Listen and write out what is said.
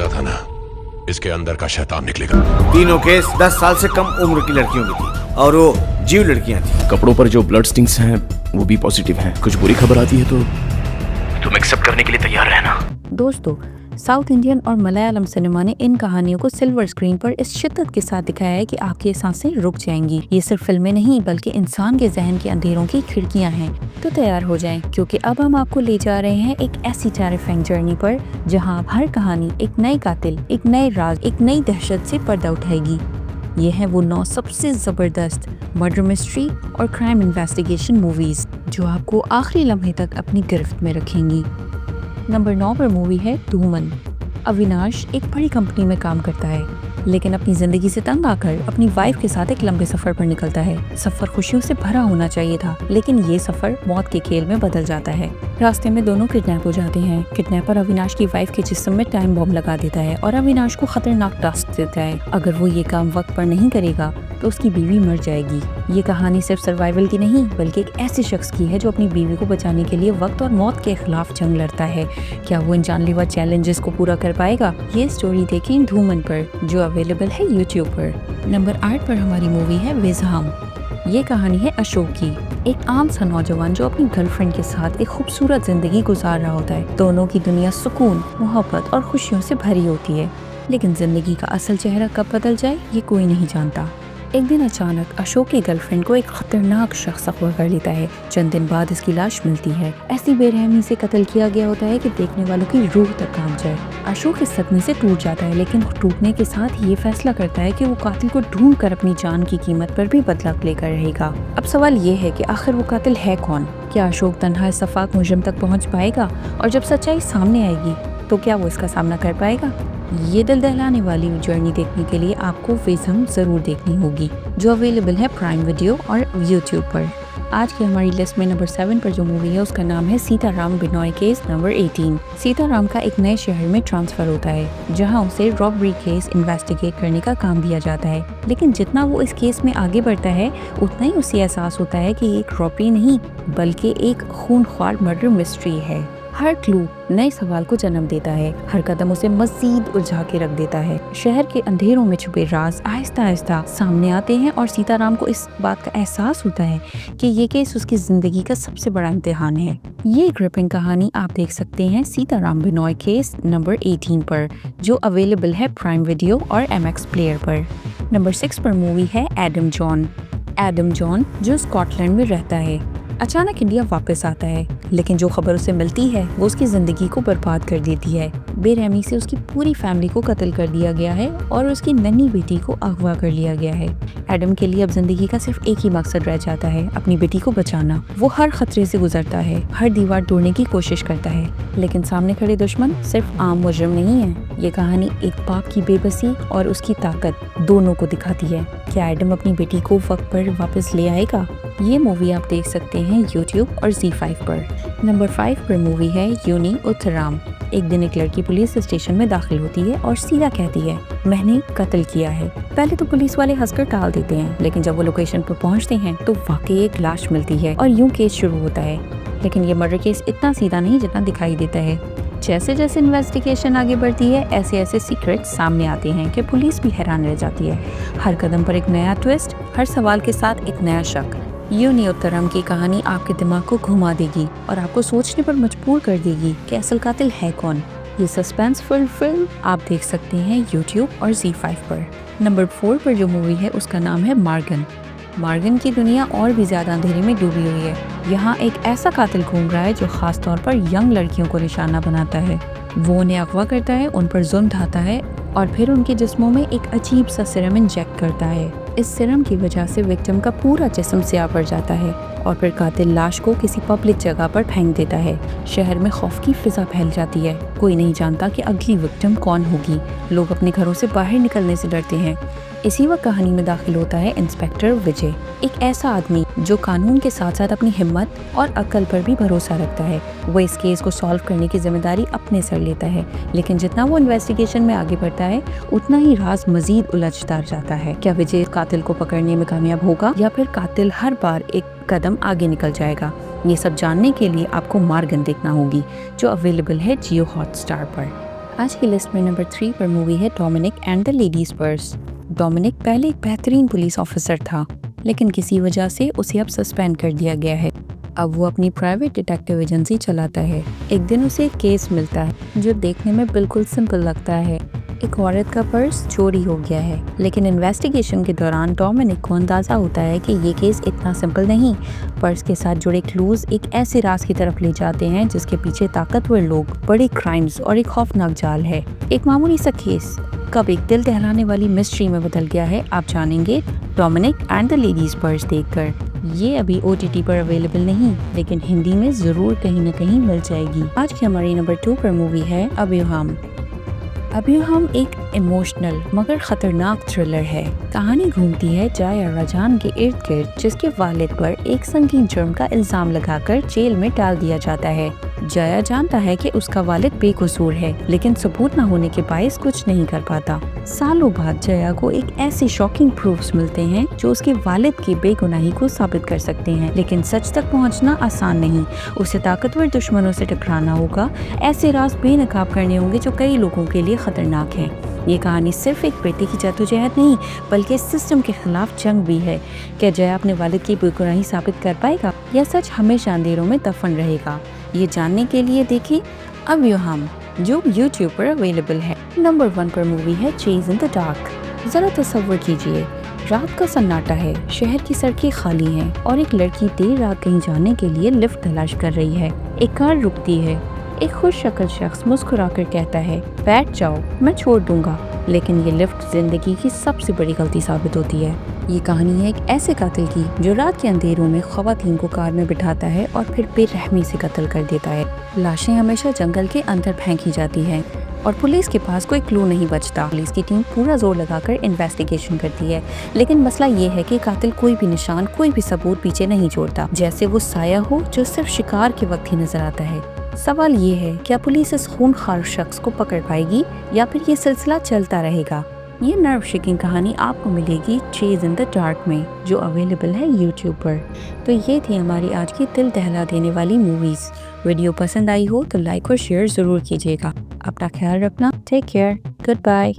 बोला था ना, इसके अंदर का शैतान निकलेगा। तीनों केस 10 साल से कम उम्र की लड़कियों की थी और वो जीव लड़कियां थी। कपड़ों पर जो ब्लड स्टिंग्स हैं वो भी पॉजिटिव हैं। कुछ बुरी खबर आती है तो तुम एक्सेप्ट करने के लिए तैयार रहना। दोस्तों, साउथ इंडियन और मलयालम सिनेमा ने इन कहानियों को सिल्वर स्क्रीन पर इस शिद्दत के साथ दिखाया है कि आपकी सांसें रुक जाएंगी। ये सिर्फ फिल्में नहीं बल्कि इंसान के जहन के अंधेरों की खिड़कियां हैं। तो तैयार हो जाएं, क्योंकि अब हम आपको ले जा रहे हैं एक ऐसी टेरिफाइंग जर्नी पर जहां हर कहानी एक नए कातिल, एक नए राज, एक नई दहशत से पर्दा उठाएगी। ये है वो 9 सबसे जबरदस्त मर्डर मिस्ट्री और क्राइम इन्वेस्टिगेशन मूवीज जो आपको आखिरी लम्हे तक अपनी गिरफ्त में रखेंगी। नंबर 9 पर मूवी है धूमन। अविनाश एक बड़ी कंपनी में काम करता है, लेकिन अपनी जिंदगी से तंग आकर अपनी वाइफ के साथ एक लंबे सफर पर निकलता है। सफर खुशियों से भरा होना चाहिए था, लेकिन ये सफर मौत के खेल में बदल जाता है। रास्ते में दोनों किडनैप हो जाते हैं। किडनैपर अविनाश की वाइफ के जिस्म में टाइम बॉम्ब लगा देता है और अविनाश को खतरनाक टास्क देता है। अगर वो ये काम वक्त पर नहीं करेगा तो उसकी बीवी मर जाएगी। ये कहानी सिर्फ सर्वाइवल की नहीं बल्कि एक ऐसे शख्स की है जो अपनी बीवी को बचाने के लिए वक्त और मौत के खिलाफ जंग लड़ता है। क्या वो इन जानलेवा चैलेंजेस को पूरा कर पाएगा? ये स्टोरी देखें धूमन पर, जो अवेलेबल है यूट्यूब पर। नंबर 8 पर हमारी मूवी है विजहाम। ये कहानी है अशोक की, एक आम सा नौजवान जो अपनी गर्लफ्रेंड के साथ एक खूबसूरत जिंदगी गुजार रहा होता है। दोनों की दुनिया सुकून, मोहब्बत और खुशियों से भरी होती है, लेकिन जिंदगी का असल चेहरा कब बदल जाए ये कोई नहीं जानता। एक दिन अचानक अशोक की गर्लफ्रेंड को एक खतरनाक शख्स अगवा कर लेता है। चंद दिन बाद इसकी लाश मिलती है। ऐसी बेरहमी से कत्ल किया गया होता है कि देखने वालों की रूह तक कांप जाए। अशोक इस सदमे से टूट जाता है, लेकिन टूटने के साथ ये फैसला करता है कि वो कातिल को ढूंढ कर अपनी जान की कीमत पर भी बदला लेकर रहेगा। अब सवाल ये है कि आखिर वो कातिल है कौन? क्या अशोक तन्हा सफाक मुजरिम तक पहुँच पाएगा? और जब सच्चाई सामने आएगी तो क्या वो इसका सामना कर पाएगा? ये दिल दहलाने वाली जर्नी देखने के लिए आपको विजहाम जरूर देखनी होगी, जो अवेलेबल है प्राइम वीडियो और यूट्यूब पर। आज की हमारी लिस्ट में नंबर 7 पर जो मूवी है उसका नाम है सीताराम बिनोय केस नंबर 18। सीताराम का एक नए शहर में ट्रांसफर होता है, जहां उसे रॉबरी केस इन्वेस्टिगेट करने का काम दिया जाता है। लेकिन जितना वो इस केस में आगे बढ़ता है उतना ही उसे एहसास होता है कि एक रॉबरी नहीं बल्कि एक खूनख्वार मर्डर मिस्ट्री है। हर क्लू नए सवाल को जन्म देता है, हर कदम उसे मजीद उलझा के रख देता है। शहर के अंधेरों में छुपे राज आहिस्ता आहिस्ता सामने आते हैं और सीताराम को इस बात का एहसास होता है कि ये केस उसकी जिंदगी का सबसे बड़ा इम्तिहान है। ये ग्रिपिंग कहानी आप देख सकते हैं सीताराम बिनोय केस नंबर 18 पर, जो अवेलेबल है प्राइम वीडियो और MX प्लेयर पर। नंबर 6 पर मूवी है एडम जॉन। एडम जॉन जो स्कॉटलैंड में रहता है, अचानक इंडिया वापस आता है, लेकिन जो खबर उसे मिलती है वो उसकी जिंदगी को बर्बाद कर देती है। बेरहमी से उसकी पूरी फैमिली को कत्ल कर दिया गया है और उसकी नन्ही बेटी को अगवा कर लिया गया है। एडम के लिए अब जिंदगी का सिर्फ एक ही मकसद रह जाता है, अपनी बेटी को बचाना। वो हर खतरे से गुजरता है, हर दीवार तोड़ने की कोशिश करता है, लेकिन सामने खड़े दुश्मन सिर्फ आम मुजरिम नहीं है। ये कहानी एक बाप की बेबसी और उसकी ताकत दोनों को दिखाती है। क्या एडम अपनी बेटी को वक्त पर वापस ले आएगा? ये मूवी आप देख सकते हैं यूट्यूब और Z5 पर। नंबर 5 पर मूवी है यूनी उत्तराम। एक दिन एक लड़की पुलिस स्टेशन में दाखिल होती है और सीधा कहती है, मैंने कत्ल किया है। पहले तो पुलिस वाले हंसकर टाल देते हैं, लेकिन जब वो लोकेशन पर पहुंचते हैं तो वाकई एक लाश मिलती है और यूं केस शुरू होता है। लेकिन ये मर्डर केस इतना सीधा नहीं जितना दिखाई देता है। जैसे जैसे इन्वेस्टिगेशन आगे बढ़ती है ऐसे ऐसे सीक्रेट्स सामने आते हैं कि पुलिस भी हैरान रह जाती है। हर कदम पर एक नया ट्विस्ट, हर सवाल के साथ एक नया शक। यूनी उत्तरम की कहानी आपके दिमाग को घुमा देगी और आपको सोचने पर मजबूर कर देगी कि असल कातिल है कौन। ये सस्पेंसफुल फिल्म आप देख सकते हैं यूट्यूब और Z5 पर। नंबर 4 पर जो मूवी है उसका नाम है मार्गन। मार्गन की दुनिया और भी ज्यादा अंधेरे में डूबी हुई है। यहाँ एक ऐसा कातिल घूम रहा है जो खास तौर पर यंग लड़कियों को निशाना बनाता है। वो उन्हें अगवा करता है, उन पर जुल्म ढाता है और फिर उनके जिस्मों में एक अजीब सा सिरम इंजेक्ट करता है। इस सिरम की वजह से विक्टिम का पूरा जिस्म स्याह पड़ जाता है और फिर कातिल लाश को किसी पब्लिक जगह पर फेंक देता है। शहर में खौफ की फिजा फैल जाती है। कोई नहीं जानता कि अगली विक्टिम कौन होगी। लोग अपने घरों से बाहर निकलने से डरते हैं। इसी वक्त कहानी में दाखिल होता है इंस्पेक्टर विजय, एक ऐसा आदमी जो कानून के साथ साथ अपनी हिम्मत और अक्ल पर भी भरोसा रखता है। वो इस केस को सॉल्व करने की जिम्मेदारी अपने सर लेता है, लेकिन जितना वो इन्वेस्टिगेशन में आगे बढ़ता है उतना ही राज मजीद उलझता जाता है। क्या विजय कातिल को पकड़ने में कामयाब होगा या फिर कातिल हर बार एक कदम आगे निकल जाएगा? ये सब जानने के लिए आपको मार्गन देखना होगी, जो अवेलेबल है जियो हॉटस्टार पर। आज की लिस्ट में नंबर 3 पर मूवी है Dominic and the ladies purse. Dominic पहले एक बेहतरीन पुलिस ऑफिसर था, लेकिन किसी वजह से उसे अब सस्पेंड कर दिया गया है। अब वो अपनी प्राइवेट डिटेक्टिव एजेंसी चलाता है। एक दिन उसे एक केस मिलता है जो देखने में बिल्कुल सिंपल लगता है। एक औरत का पर्स चोरी हो गया है, लेकिन इन्वेस्टिगेशन के दौरान डोमिनिक को अंदाजा होता है कि ये केस इतना सिंपल नहीं। पर्स के साथ जुड़े क्लूज एक ऐसे राज की तरफ ले जाते हैं जिसके पीछे ताकतवर लोग, बड़े क्राइम्स और एक खौफनाक जाल है। एक मामूली सा केस कब एक दिल दहलाने वाली मिस्ट्री में बदल गया है, आप जानेंगे Dominic and the ladies purse देखकर। ये अभी OTT पर अवेलेबल नहीं, लेकिन हिंदी में जरूर कहीं न कहीं मिल जाएगी। आज की हमारी नंबर 2 पर मूवी है अब्यूहम। अब्यूहम एक इमोशनल मगर खतरनाक थ्रिलर है। कहानी घूमती है जाया राजान के इर्द गिर्द, जिसके वालिद पर एक संगीन जुर्म का इल्जाम लगाकर जेल में डाल दिया जाता है। जाया जानता है कि उसका वालिद बेकसूर है, लेकिन सबूत न होने के बायस कुछ नहीं कर पाता। सालों बाद जया को एक ऐसे शॉकिंग प्रूफ्स मिलते हैं जो उसके वालिद की बेगुनाही को साबित कर सकते हैं, लेकिन सच तक पहुंचना आसान नहीं। उसे ताकतवर दुश्मनों से टकराना होगा, ऐसे राज बेनकाब करने होंगे जो कई लोगों के लिए खतरनाक हैं। ये कहानी सिर्फ एक बेटे की जद्दोजहद नहीं, बल्कि इस सिस्टम के खिलाफ जंग भी है। क्या जया अपने वालिद की बेगुनाही साबित कर पाएगा या सच हमेशा अंधेरों में दफन रहेगा? ये जानने के लिए देखिए अब्यूहम, जो YouTube पर अवेलेबल है। नंबर 1 पर मूवी है चेज इन द डार्क। जरा तसव्वुर कीजिए, रात का सन्नाटा है, शहर की सड़कें खाली हैं और एक लड़की देर रात कहीं जाने के लिए लिफ्ट तलाश कर रही है। एक कार रुकती है, एक खुश शक्ल शख्स मुस्कुराकर कहता है, बैठ जाओ, मैं छोड़ दूंगा। लेकिन ये लिफ्ट जिंदगी की सबसे बड़ी गलती साबित होती है। ये कहानी है एक ऐसे कातिल की जो रात के अंधेरों में खवातीन को कार में बिठाता है और फिर बेरहमी से कत्ल कर देता है। लाशें हमेशा जंगल के अंदर फेंकी जाती हैं और पुलिस के पास कोई क्लू नहीं बचता। पुलिस की टीम पूरा जोर लगाकर इन्वेस्टिगेशन करती है, लेकिन मसला ये है कि कातिल कोई भी निशान, कोई भी सबूत पीछे नहीं छोड़ता, जैसे वो साया हो जो सिर्फ शिकार के वक्त ही नजर आता है। सवाल ये है, क्या पुलिस इस खूनखार शख्स को पकड़ पाएगी या फिर ये सिलसिला चलता रहेगा? ये नर्व शेकिंग कहानी आपको मिलेगी चेज इन द डार्क में, जो अवेलेबल है YouTube पर। तो ये थी हमारी आज की दिल दहला देने वाली मूवीज। वीडियो पसंद आई हो तो लाइक और शेयर जरूर कीजिएगा। अपना ख्याल रखना। Take care. Good bye.